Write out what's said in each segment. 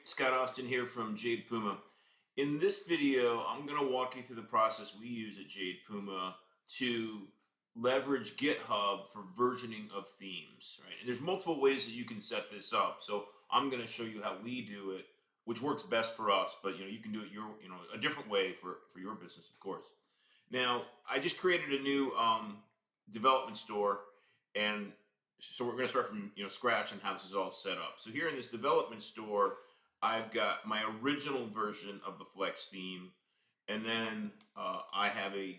Scott Austin here from Jade Puma. In this video, I'm going to walk you through the process we use at Jade Puma to leverage GitHub for versioning of themes, right? And there's multiple ways that you can set this up. So I'm going to show you how we do it, which works best for us, but you can do it a different way for your business, of course. Now, I just created a new development store, and so we're going to start from scratch on how this is all set up. So here in this development store, I've got my original version of the Flex theme, and then I have a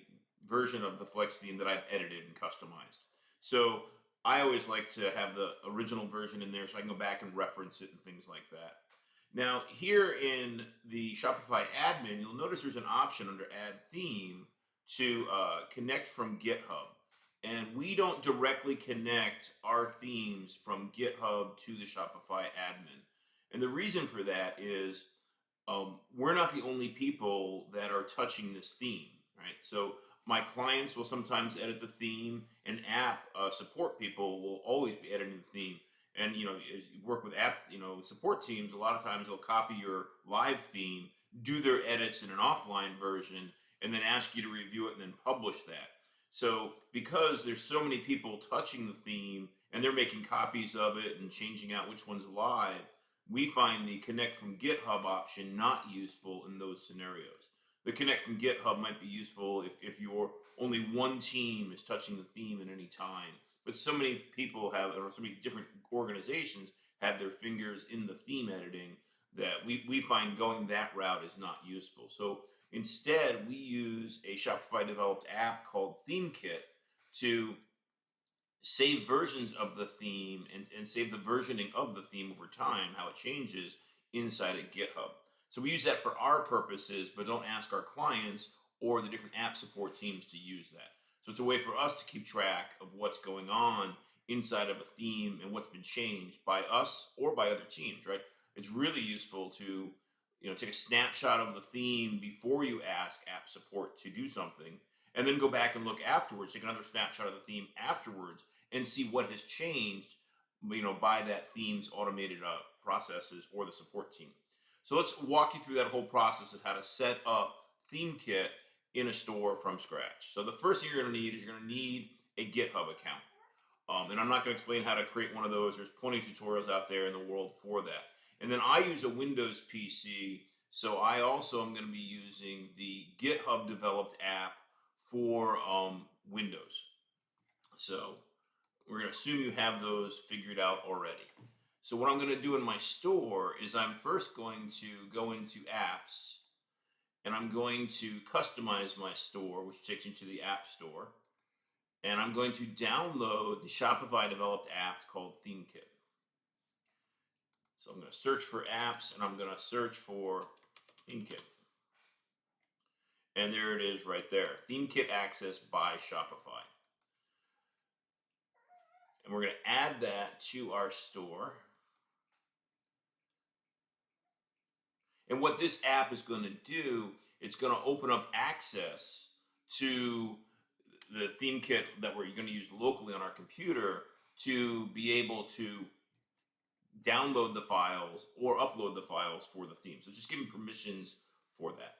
version of the Flex theme that I've edited and customized. So I always like to have the original version in there so I can go back and reference it and things like that. Now, here in the Shopify admin, you'll notice there's an option under Add Theme to connect from GitHub. And we don't directly connect our themes from GitHub to the Shopify admin. And the reason for that is we're not the only people that are touching this theme, right? So my clients will sometimes edit the theme, and app support people will always be editing the theme. And as you work with app, support teams, a lot of times they'll copy your live theme, do their edits in an offline version, and then ask you to review it and then publish that. So because there's so many people touching the theme and they're making copies of it and changing out which one's live, we find the connect from GitHub option not useful in those scenarios. The connect from GitHub might be useful if you're only one team is touching the theme at any time. But so many people have, or so many different organizations have their fingers in the theme editing that we find going that route is not useful. So instead, we use a Shopify developed app called Themekit to save versions of the theme and save the versioning of the theme over time, how it changes inside of GitHub. So we use that for our purposes, but don't ask our clients or the different app support teams to use that. So it's a way for us to keep track of what's going on inside of a theme and what's been changed by us or by other teams, right? It's really useful to take a snapshot of the theme before you ask app support to do something, and then go back and look afterwards, take another snapshot of the theme afterwards, and see what has changed, by that theme's automated processes or the support team. So let's walk you through that whole process of how to set up Themekit in a store from scratch. So the first thing you're going to need is you're going to need a GitHub account. And I'm not going to explain how to create one of those. There's plenty of tutorials out there in the world for that. And then I use a Windows PC, so I also am going to be using the GitHub developed app for Windows. So we're going to assume you have those figured out already. So what I'm going to do in my store is I'm first going to go into apps, and I'm going to customize my store, which takes me to the app store. And I'm going to download the Shopify developed app called Themekit. So I'm going to search for apps, and I'm going to search for Themekit. And there it is right there, Themekit Access by Shopify. And we're going to add that to our store. And what this app is going to do, it's going to open up access to the Themekit that we're going to use locally on our computer to be able to download the files or upload the files for the theme. So just give me permissions for that.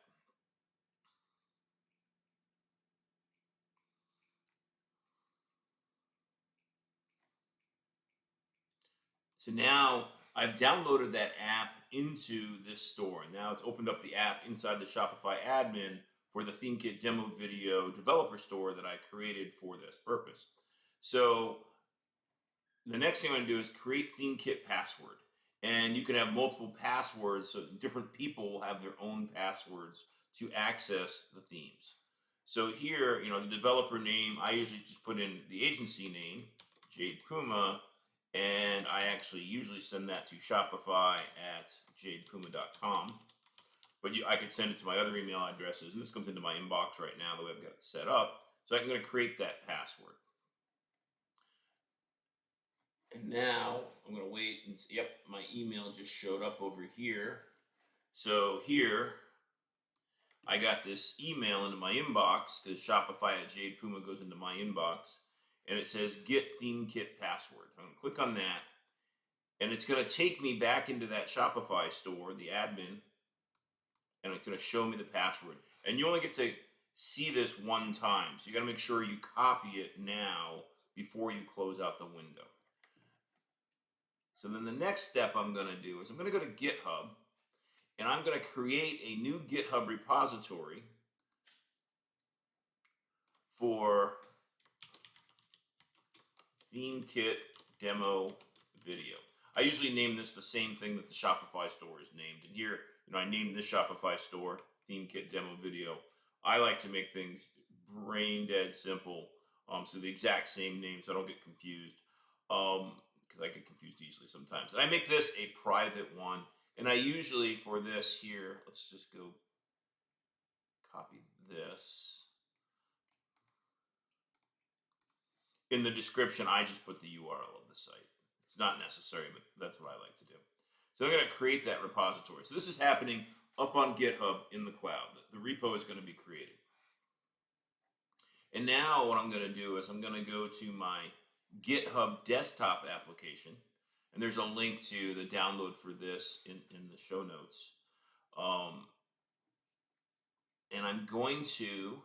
So now I've downloaded that app into this store. And now it's opened up the app inside the Shopify admin for the Themekit demo video developer store that I created for this purpose. So the next thing I'm going to do is create Themekit password. And you can have multiple passwords, so different people will have their own passwords to access the themes. So here, the developer name, I usually just put in the agency name, Jade Puma, and I actually usually send that to Shopify at jadepuma.com. But I could send it to my other email addresses, and this comes into my inbox right now the way I've got it set up. So I'm going to create that password. And now I'm going to wait and see, yep, my email just showed up over here. So here, I got this email into my inbox because Shopify at Jade Puma goes into my inbox, and it says get Themekit password. I'm going to click on that, And it's going to take me back into that Shopify store, the admin, and it's going to show me the password. And you only get to see this one time. So you got to make sure you copy it now before you close out the window. So then the next step I'm going to do is I'm going to go to GitHub, and I'm going to create a new GitHub repository for Themekit demo video. I usually name this the same thing that the Shopify store is named. And here, I named this Shopify store Themekit demo video. I like to make things brain dead simple, so the exact same name, so I don't get confused, because I get confused easily sometimes. And I make this a private one, and I usually, for this here, let's just go copy this. In the description, I just put the URL of the site. It's not necessary, but that's what I like to do. So I'm going to create that repository. So this is happening up on GitHub in the cloud. The repo is going to be created. And now what I'm going to do is I'm going to go to my GitHub desktop application. And there's a link to the download for this in the show notes. And I'm going to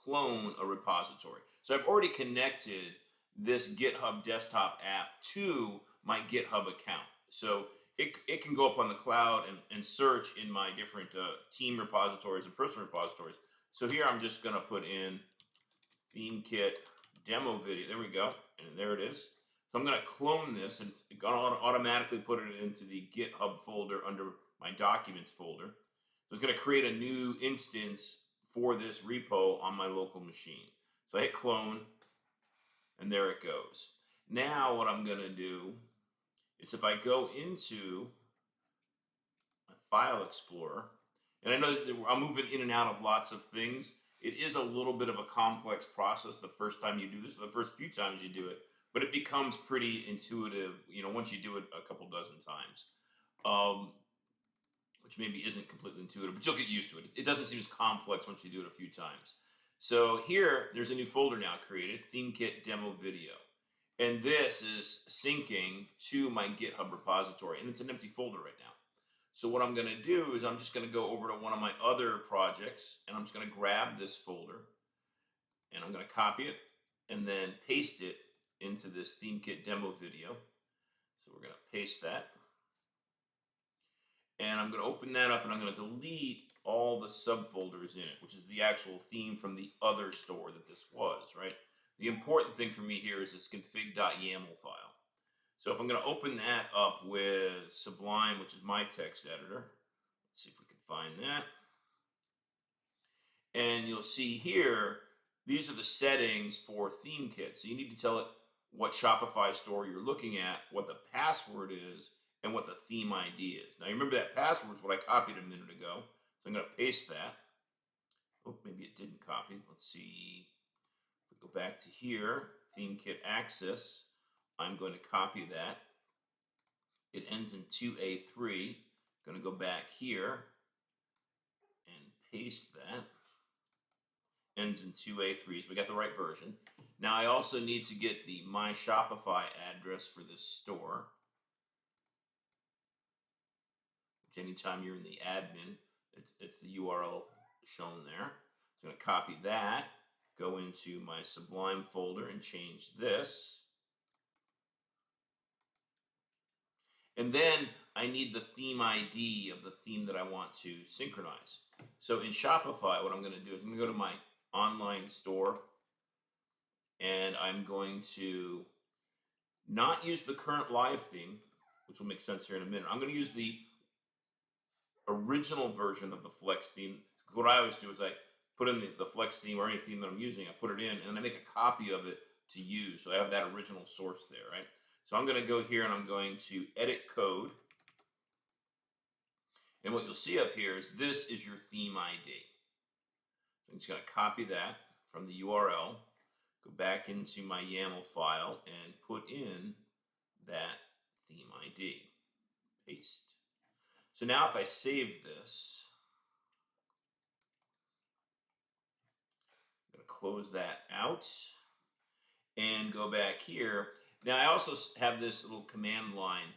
clone a repository. So I've already connected this GitHub desktop app to my GitHub account. So it can go up on the cloud and search in my different team repositories and personal repositories. So here I'm just going to put in Themekit demo video. There we go. And there it is. So I'm going to clone this, and it's going to automatically put it into the GitHub folder under my documents folder. So it's going to create a new instance for this repo on my local machine. So I hit clone, and there it goes. Now what I'm going to do is if I go into my file explorer, and I know that I'm moving in and out of lots of things. It is a little bit of a complex process the first time you do this, or the first few times you do it, but it becomes pretty intuitive, once you do it a couple dozen times. Which maybe isn't completely intuitive, but you'll get used to it. It doesn't seem as complex once you do it a few times. So here, there's a new folder now created, Themekit demo video. And this is syncing to my GitHub repository, and it's an empty folder right now. So what I'm going to do is I'm just going to go over to one of my other projects, and I'm just going to grab this folder, and I'm going to copy it, and then paste it into this Themekit demo video. So we're going to paste that. And I'm going to open that up, and I'm going to delete all the subfolders in it, which is the actual theme from the other store that this was, right? The important thing for me here is this config.yaml file. So if I'm going to open that up with Sublime, which is my text editor, let's see if we can find that. And you'll see here, these are the settings for Themekit. So you need to tell it what Shopify store you're looking at, what the password is, and what the theme ID is. Now, you remember that password is what I copied a minute ago. So I'm going to paste that. Oh, maybe it didn't copy. Let's see. If we go back to here, Themekit access, I'm going to copy that. It ends in 2A3. Going to go back here and paste that. Ends in 2A3, so we got the right version. Now, I also need to get the My Shopify address for this store. Anytime you're in the admin, it's the URL shown there. So I'm going to copy that, go into my Sublime folder and change this. And then I need the theme ID of the theme that I want to synchronize. So in Shopify, what I'm going to do is I'm going to go to my online store, and I'm going to not use the current live theme, which will make sense here in a minute. I'm going to use the original version of the Flex theme. What I always do is I put in the Flex theme or any theme that I'm using, I put it in, and then I make a copy of it to use. So I have that original source there, right? So I'm going to go here and I'm going to edit code. And what you'll see up here is this is your theme ID. So I'm just going to copy that from the URL, go back into my YAML file, and put in that theme ID. Paste. So now if I save this, I'm going to close that out and go back here. Now I also have this little command line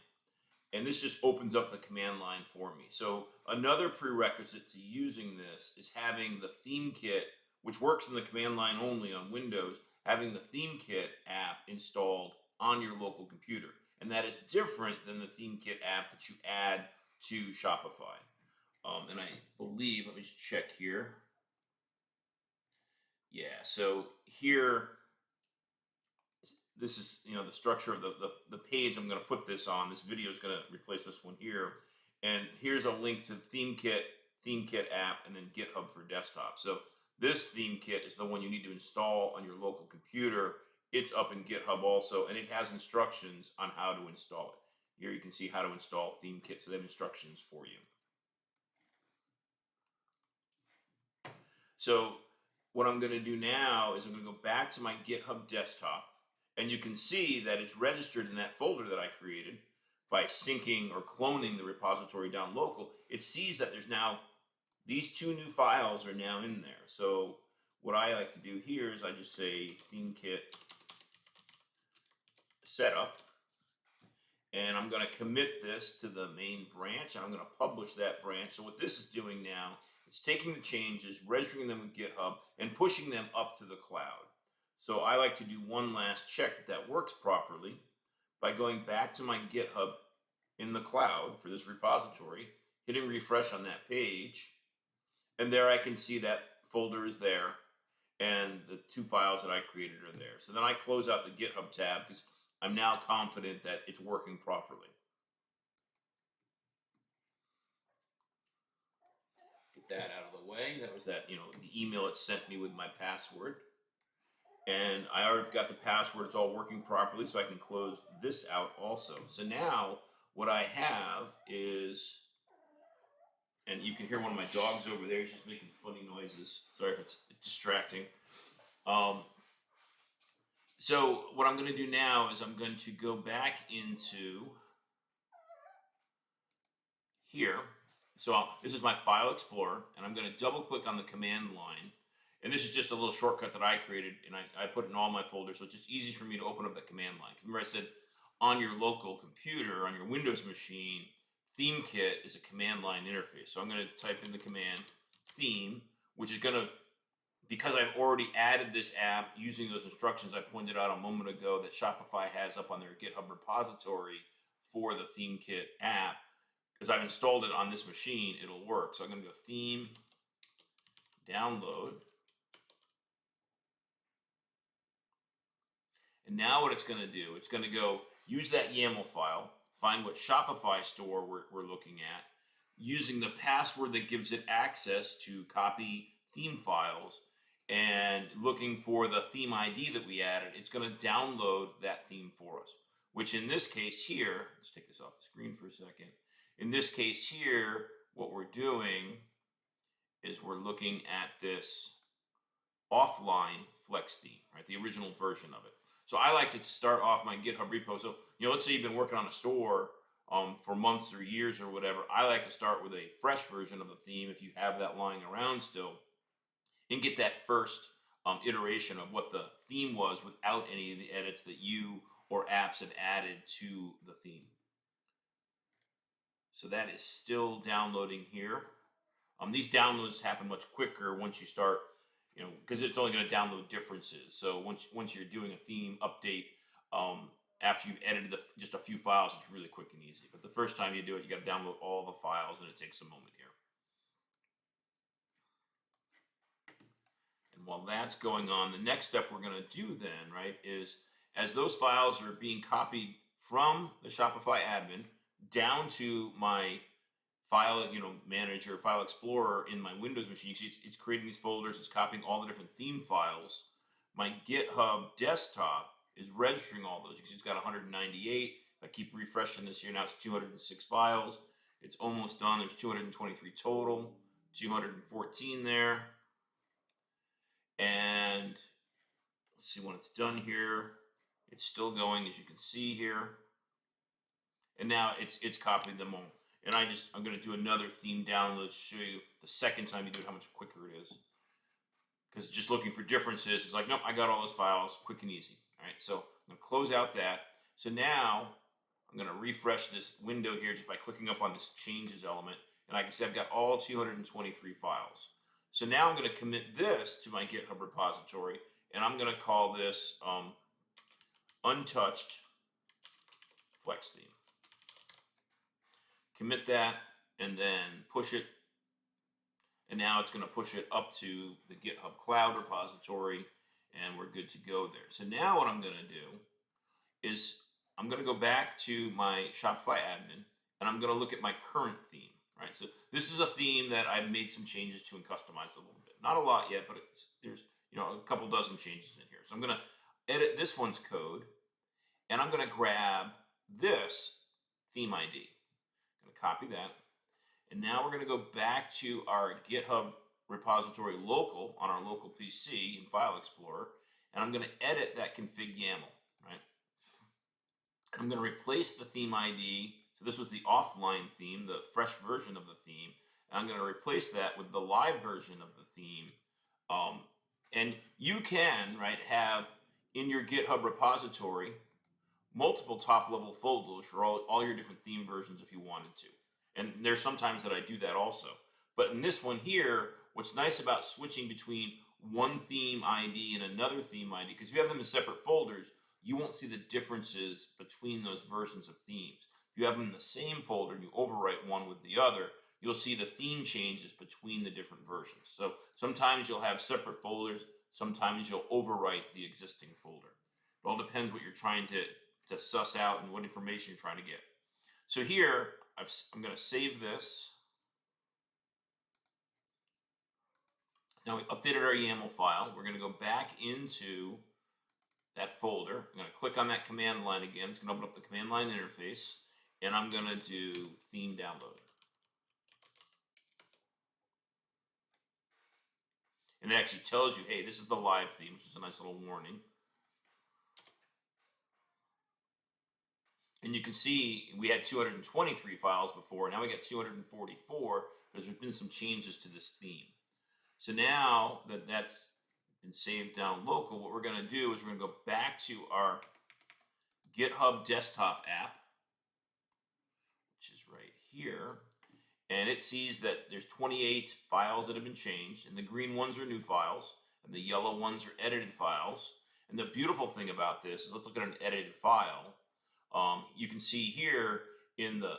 And this just opens up the command line for me. So another prerequisite to using this is having the Themekit, which works in the command line only on Windows, having the Themekit app installed on your local computer. And that is different than the Themekit app that you add to Shopify. And I believe, let me just check here. Yeah, so here, this is the structure of the page I'm going to put this on. This video is going to replace this one here, and here's a link to Themekit app, and then GitHub for desktop. So this Themekit is the one you need to install on your local computer. It's up in GitHub also, and it has instructions on how to install it. Here you can see how to install Themekit, so they have instructions for you. So what I'm going to do now is I'm going to go back to my GitHub desktop, and you can see that it's registered in that folder that I created by syncing or cloning the repository down local. It sees that there's now these two new files are now in there. So what I like to do here is I just say Themekit setup, and I'm going to commit this to the main branch, and I'm going to publish that branch. So what this is doing now, it's taking the changes, registering them with GitHub, and pushing them up to the cloud. So I like to do one last check that that works properly by going back to my GitHub in the cloud for this repository, hitting refresh on that page, and there I can see that folder is there, and the two files that I created are there. So then I close out the GitHub tab because I'm now confident that it's working properly. Get that out of the way. That was that, the email it sent me with my password. And I already got the password. It's all working properly, so I can close this out also. So now what I have is, and you can hear one of my dogs over there. He's just making funny noises. Sorry if it's distracting. So what I'm going to do now is I'm going to go back into here. So this is my File Explorer, and I'm going to double click on the command line. And this is just a little shortcut that I created, and I put it in all my folders, so it's just easy for me to open up the command line. Remember I said on your local computer, on your Windows machine, Themekit is a command line interface. So I'm going to type in the command theme, which is going to, because I've already added this app using those instructions I pointed out a moment ago that Shopify has up on their GitHub repository for the Themekit app, because I've installed it on this machine, it'll work. So I'm going to go theme, download. And now what it's going to do, it's going to go use that YAML file, find what Shopify store we're looking at, using the password that gives it access to copy theme files, and looking for the theme ID that we added. It's going to download that theme for us, which in this case here, let's take this off the screen for a second. In this case here, what we're doing is we're looking at this offline Flex theme, right? The original version of it. So I like to start off my GitHub repo. So, let's say you've been working on a store for months or years or whatever. I like to start with a fresh version of the theme if you have that lying around still, and get that first iteration of what the theme was without any of the edits that you or apps have added to the theme. So that is still downloading here. These downloads happen much quicker once you start, because it's only going to download differences. So once you're doing a theme update, after you've edited just a few files, it's really quick and easy. But the first time you do it, you got to download all the files, and it takes a moment here. And while that's going on, the next step we're going to do then, right, is as those files are being copied from the Shopify admin down to my file, manager, file explorer in my Windows machine. You see it's creating these folders, it's copying all the different theme files. My GitHub desktop is registering all those. You see it's got 198. If I keep refreshing this here, now it's 206 files. It's almost done. There's 223 total, 214 there. And let's see when it's done here. It's still going, as you can see here. And now it's copied them all. And I'm going to do another theme download to show you the second time you do it, how much quicker it is. Because just looking for differences, it's like, nope, I got all those files, quick and easy. All right, so I'm going to close out that. So now I'm going to refresh this window here just by clicking up on this changes element. And I can see I've got all 223 files. So now I'm going to commit this to my GitHub repository, and I'm going to call this untouched flex theme. Commit that and then push it. And now it's going to push it up to the GitHub Cloud repository, and we're good to go there. So now what I'm going to do is I'm going to go back to my Shopify admin, and I'm going to look at my current theme, right? So this is a theme that I've made some changes to and customized a little bit. Not a lot yet, but there's a couple dozen changes in here. So I'm going to edit this one's code, and I'm going to grab this theme ID. I'm going to copy that. And now we're going to go back to our GitHub repository local on our local PC in File Explorer, and I'm going to edit that config YAML, right? I'm going to replace the theme ID. So this was the offline theme, the fresh version of the theme. And I'm going to replace that with the live version of the theme. And you can, right, have in your GitHub repository multiple top-level folders for all your different theme versions if you wanted to. And there's sometimes that I do that also. But in this one here, what's nice about switching between one theme ID and another theme ID, because if you have them in separate folders, you won't see the differences between those versions of themes. If you have them in the same folder and you overwrite one with the other, you'll see the theme changes between the different versions. So sometimes you'll have separate folders, sometimes you'll overwrite the existing folder. It all depends what you're trying to suss out and what information you're trying to get. So here, I'm going to save this. Now we updated our YAML file. We're going to go back into that folder. I'm going to click on that command line again. It's going to open up the command line interface, and I'm going to do theme download. And it actually tells you, hey, this is the live theme, which is a nice little warning. And you can see we had 223 files before. Now we got 244 because there's been some changes to this theme. So now that that's been saved down local, what we're going to do is we're going to go back to our GitHub desktop app, which is right here. And it sees that there's 28 files that have been changed. And the green ones are new files. And the yellow ones are edited files. And the beautiful thing about this is, let's look at an edited file. You can see here in the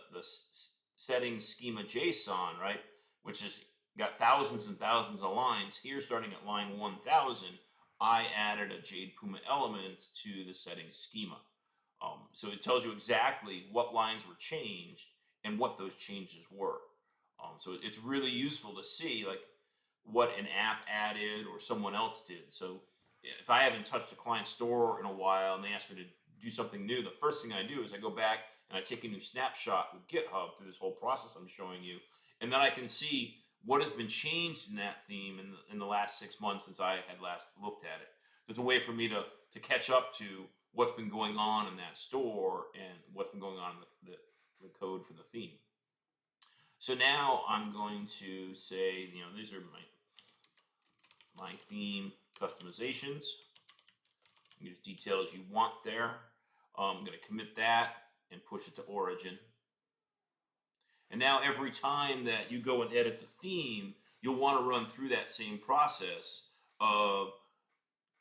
settings schema JSON, right, which has got thousands and thousands of lines. Here, starting at line 1000, I added a Jade Puma elements to the settings schema. So it tells you exactly what lines were changed and what those changes were. So it's really useful to see like what an app added or someone else did. So if I haven't touched a client store in a while and they ask me to do something new, the first thing I do is I go back and I take a new snapshot with GitHub through this whole process I'm showing you, and then I can see what has been changed in that theme in the last 6 months since I had last looked at it. So it's a way for me to catch up to what's been going on in that store and what's been going on in the code for the theme. So now I'm going to say, these are my theme customizations. There's details you want there. I'm going to commit that and push it to origin. And now every time that you go and edit the theme, you'll want to run through that same process of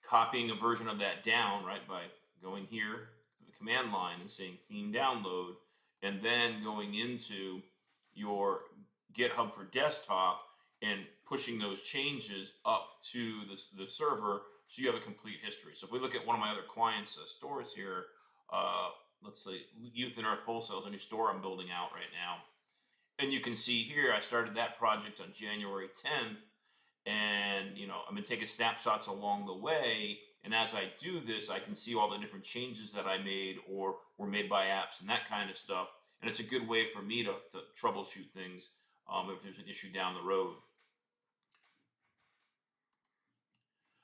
copying a version of that down, right, by going here to the command line and saying theme download, and then going into your GitHub for desktop and pushing those changes up to the server so you have a complete history. So if we look at one of my other clients' stores here, let's say Youth and Earth Wholesale is a new store I'm building out right now. And you can see here, I started that project on January 10th, and I've been taking snapshots along the way. And as I do this, I can see all the different changes that I made or were made by apps and that kind of stuff. And it's a good way for me to troubleshoot things if there's an issue down the road.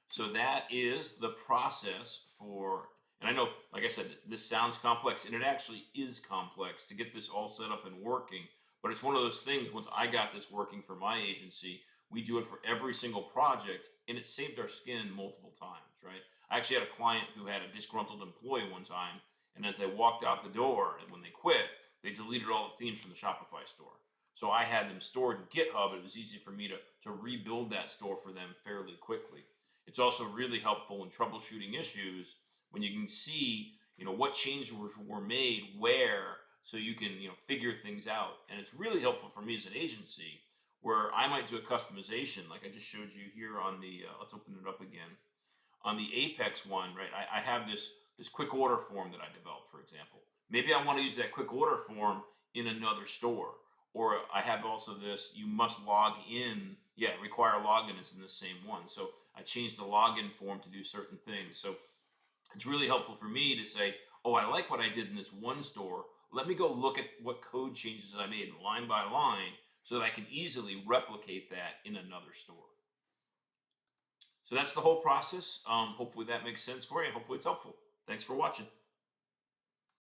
So that is the process for, and I know, like I said, this sounds complex, and it actually is complex to get this all set up and working. But it's one of those things, once I got this working for my agency, we do it for every single project, and it saved our skin multiple times, right? I actually had a client who had a disgruntled employee one time, And as they walked out the door and when they quit, they deleted all the themes from the Shopify store. So I had them stored in GitHub. It was easy for me to rebuild that store for them fairly quickly. It's also really helpful in troubleshooting issues when you can see, what changes were made where, so you can, figure things out. And it's really helpful for me as an agency where I might do a customization, like I just showed you here on the, let's open it up again. On the Apex one, right, I have this quick order form that I developed, for example. Maybe I want to use that quick order form in another store. Or I have also this, you must log in. Yeah, require login is in the same one. So I changed the login form to do certain things. So it's really helpful for me to say, oh, I like what I did in this one store. Let me go look at what code changes I made line by line so that I can easily replicate that in another store. So that's the whole process. Hopefully that makes sense for you. Hopefully it's helpful. Thanks for watching.